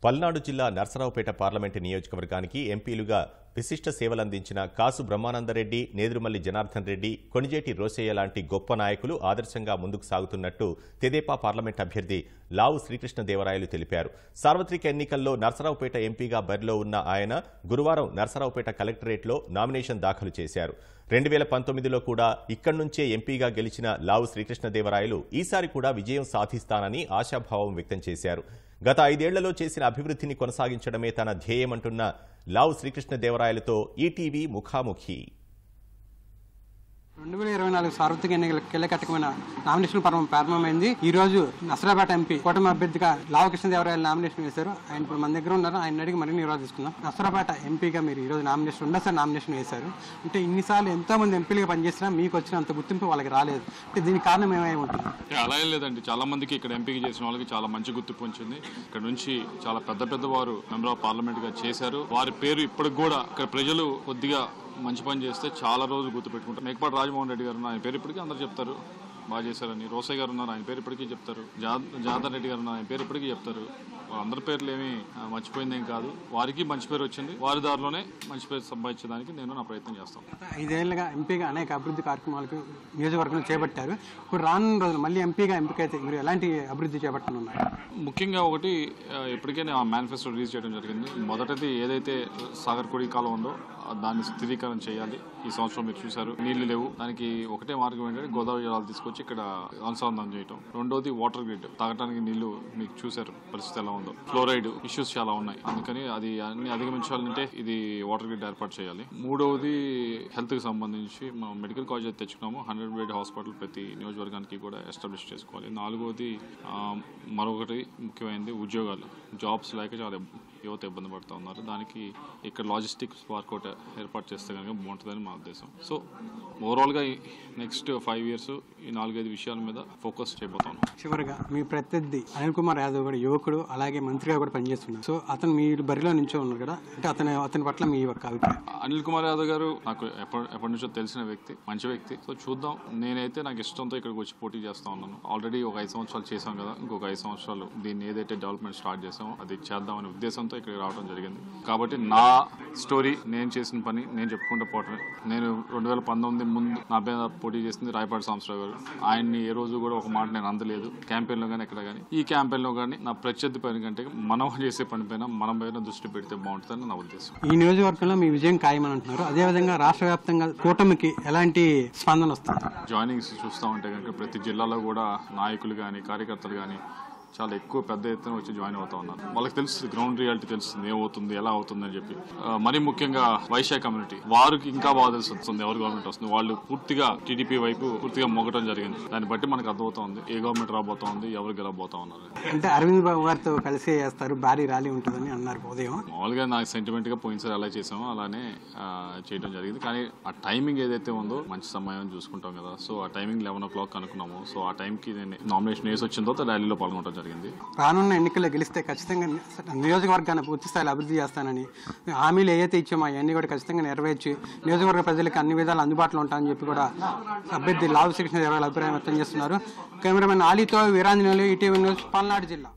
పల్నాడు జిల్లా నర్సరావుపేట పార్లమెంటు నియోజకవర్గానికి ఎంపీలుగా విశిష్ట సేవలందించిన కాసు బ్రహ్మానందరెడ్డి, నేదురుమల్లి జనార్దన్ రెడ్డి, కొణిజేటి రోశయ్య లాంటి గొప్ప నాయకులు ఆదర్శంగా ముందుకు సాగుతున్నట్టు తెదేపా పార్లమెంట్ అభ్యర్థి లావు శ్రీకృష్ణదేవరాయలు తెలిపారు. సార్వత్రిక ఎన్నికల్లో నర్సరావుపేట ఎంపీగా బరిలో ఉన్న ఆయన గురువారం నర్సరావుపేట కలెక్టరేట్లో నామినేషన్ దాఖలు చేశారు. 2019లో కూడా ఇక్కడి నుంచే ఎంపీగా గెలిచిన లావు శ్రీకృష్ణదేవరాయలు ఈసారి కూడా విజయం సాధిస్తానని ఆశాభావం వ్యక్తం చేశారు. గత 5 ఏళ్లలో చేసిన అభివృద్ధిని కొనసాగించడమే తన ధ్యేయమంటున్న లావు శ్రీకృష్ణదేవరాయలతో ఈటీవీ ముఖాముఖి. 2024 సార్వత్రిక ఎన్నికల కీలకమైన నామినేషన్ పర్వం ప్రారంభమైంది. ఈ రోజు నర్సరావుపేట ఎంపీ కూటమి అభ్యర్థిగా లావు కృష్ణదేవరాయలు నామినేషన్ వేశారు. ఆయన ఇప్పుడు మన దగ్గర ఉన్నారు. ఆయన అడిగి మరిన్ని వివరాలు తీసుకుందాం. నర్సరావుపేట ఎంపీగా మీరు ఈ రోజు నామినేషన్ రెండోసారి నామినేషన్ వేశారు. అంటే ఇన్నిసార్లు ఎంతో మంది ఎంపీలుగా పనిచేసినా మీకు వచ్చినంత గుర్తింపు వాళ్ళకి రాలేదు. అంటే దీనికి కారణం ఏమై ఉంటుంది? అలా లేదండి, చాలా మందికి ఇక్కడ ఎంపీగా చేసిన వాళ్ళకి చాలా మంచి గుర్తింపు వచ్చింది. ఇక్కడ నుంచి చాలా పెద్ద వారు మెంబర్ ఆఫ్ పార్లమెంట్ గా చేశారు. వారి పేరు ఇప్పటికి కూడా ఇక్కడ ప్రజలు కొద్దిగా మంచి పని చేస్తే చాలా రోజులు గుర్తుపెట్టుకుంటారు. మేకపాటి రాజమోహన్ రెడ్డి గారు ఆయన పేరు ఇప్పటికీ అందరూ చెప్తారు, బాగా చేశారని. రోసయ్య గారు ఉన్నారు, ఆయన పేరు ఇప్పటికీ చెప్తారు. జనార్దన్ రెడ్డి గారు ఉన్నారు, ఆయన పేరు ఇప్పటికీ చెప్తారు. వాళ్ళందరి పేర్లు ఏమీ మర్చిపోయిందేం కాదు. వారికి మంచి పేరు వచ్చింది. వారి దారిలోనే మంచి పేరు సంపాదించడానికి నేను నా ప్రయత్నం చేస్తాను. 5 ఏళ్లుగా ఎంపీగా అనేక అభివృద్ధి కార్యక్రమాలకు నియోజకవర్గంలో చేపట్టారు. ఇప్పుడు రానున్న రోజులు మళ్ళీ ఎంపీగా ఎంపికైతే మీరు ఎలాంటి అభివృద్ధి చేపట్టనున్నారు? ముఖ్యంగా ఒకటి, ఇప్పటికే నేను మేనిఫెస్టో రిలీజ్ చేయడం జరిగింది. మొదటిది ఏదైతే సాగర్ కుడి కాలం ఉందో దాన్ని స్థిరీకరణ చేయాలి. ఈ సంవత్సరం మీరు చూశారు, నీళ్లు లేవు. దానికి ఒకటే మార్గం ఏంటంటే గోదావరి జలాలు తీసుకొచ్చి ఇక్కడ అనుసంధానం చేయటం. రెండోది వాటర్ గ్రిడ్, తాగడానికి నీళ్లు మీకు చూశారు పరిస్థితి ఎలా ఉందో. ఫ్లోరైడ్ ఇష్యూస్ చాలా ఉన్నాయి, అందుకని అది అన్ని అధిగమించాలంటే ఇది వాటర్ గ్రిడ్ ఏర్పాటు చేయాలి. మూడవది హెల్త్ కి సంబంధించి మనం మెడికల్ కాలేజ్ అయితే తెచ్చుకున్నాము. 100 బెడ్ హాస్పిటల్ ప్రతి నియోజకవర్గానికి కూడా ఎస్టాబ్లిష్ చేసుకోవాలి. నాలుగవది మరొకటి ముఖ్యమైనది ఉద్యోగాలు, జాబ్స్ లేక చాలా యువత ఇబ్బంది పడుతూ ఉన్నారు. దానికి ఇక్కడ లాజిస్టిక్స్ పార్క్ ఒకటి ఏర్పాటు చేస్తే కనుక బాగుంటుందని మా ఉద్దేశం. సో ఓవరాల్గా నెక్స్ట్ 5 years ఈ 4-5 విషయాల మీద ఫోకస్ చేయబోతాను. చివరిగా మీ ప్రత్యర్థి అనిల్ కుమార్ యాదవ్ కూడా యువకుడు, అలాగే మంత్రిగా కూడా పనిచేస్తున్నారు. సో అతను మీరు బరిలో నుంచో ఉన్నారు కదా, అంటే అతని పట్ల మీ యొక్క అభిప్రాయం? అనిల్ కుమార్ యాదవ్ గారు నాకు ఎప్పటి నుంచో తెలిసిన వ్యక్తి, మంచి వ్యక్తి. సో చూద్దాం. నేనైతే నాకు ఇష్టంతో ఇక్కడికి వచ్చి పోటీ చేస్తా ఉన్నాను. ఆల్రెడీ ఒక 5 సంవత్సరాలు చేశాం కదా, ఇంకొక 5 సంవత్సరాలు దీన్ని ఏదైతే డెవలప్మెంట్ స్టార్ట్ చేసామో అది చేద్దామనే ఉద్దేశంతో ఇక్కడికి రావడం జరిగింది. కాబట్టి నా స్టోరీ, నేను చేసిన పని నేను చెప్పుకుంటూ పోవటమే. నేను 2019 ముందు నా మీద పోటీ చేసింది రాయపాటి సాంబశివరావు గారు. ఆయన్ని ఏ రోజు కూడా ఒక మాట నేను అందలేదు, క్యాంపెయిన్ లో కానీ ఎక్కడ కానీ. ఈ క్యాంపెయిన్ లో కానీ నా ప్రత్యర్థి పని కంటే మనం చేసే పని పైన మనం పైన దృష్టి పెడితే బాగుంటుందని నా ఉద్దేశం. ఈ నియోజకవర్గంలో మీ విజయం ఖాయమని అంటున్నారు. అదేవిధంగా రాష్ట్ర వ్యాప్తంగా కూటమికి ఎలాంటి స్పందన వస్తుంది? జాయినింగ్స్ చూస్తూ ఉంటే కనుక ప్రతి జిల్లాలో కూడా నాయకులు కానీ కార్యకర్తలు కానీ చాలా ఎక్కువ పెద్ద ఎత్తున వచ్చి జాయిన్ అవుతా ఉన్నారు. వాళ్ళకి తెలుస్తుంది, గ్రౌండ్ రియాలిటీ తెలుస్తుంది, ఏమవుతుంది ఎలా అవుతుంది అని చెప్పి. మరీ ముఖ్యంగా వైశ్య కమ్యూనిటీ వారికి ఇంకా బాగా తెలుస్తుంది ఎవరు గవర్నమెంట్ వస్తుంది. వాళ్ళు పూర్తిగా టీడీపీ వైపు పూర్తిగా మొగటం జరిగింది. దాన్ని బట్టి మనకు అర్థమవుతా ఉంది ఏ గవర్నమెంట్ రాబోతా ఉంది, ఎవరు గెలబోతా ఉన్నారు. అంటే అరవింద్ బాబు గారితో కలిసి చేస్తారు, భారీ ర్యాలీ ఉంటుందని అన్నారు ఉదయం. మామూలుగా నాకు సెంటిమెంట్ గా పోయినసారి ఎలా చేసామో అలానే చేయడం జరిగింది. కానీ ఆ టైమింగ్ ఏదైతే ఉందో మంచి సమయం చూసుకుంటాం కదా. సో ఆ టైమింగ్ 11 o'clock అనుకున్నాము. సో ఆ టైంకి నేను నామినేషన్ వేసి వచ్చిన తర్వాత ర్యాలీలో పాల్గొనడం జరిగింది. రానున్న ఎన్నికల్లో గెలిస్తే ఖచ్చితంగా నియోజకవర్గాన్ని పూర్తి స్థాయిలో అభివృద్ధి చేస్తానని హామీలు ఏదైతే ఇచ్చామో అవన్నీ కూడా ఖచ్చితంగా నెరవేర్చి నియోజకవర్గ ప్రజలకు అన్ని విధాలు అందుబాటులో ఉంటాయని చెప్పి కూడా అభ్యర్థి లావు శ్రీకృష్ణదేవరాయలు అభిప్రాయం వ్యక్తం చేస్తున్నారు. కెమెరామెన్ ఆలీతో వీరాంజనేయులు, ఈటీవీ న్యూస్, పల్నాడు జిల్లా.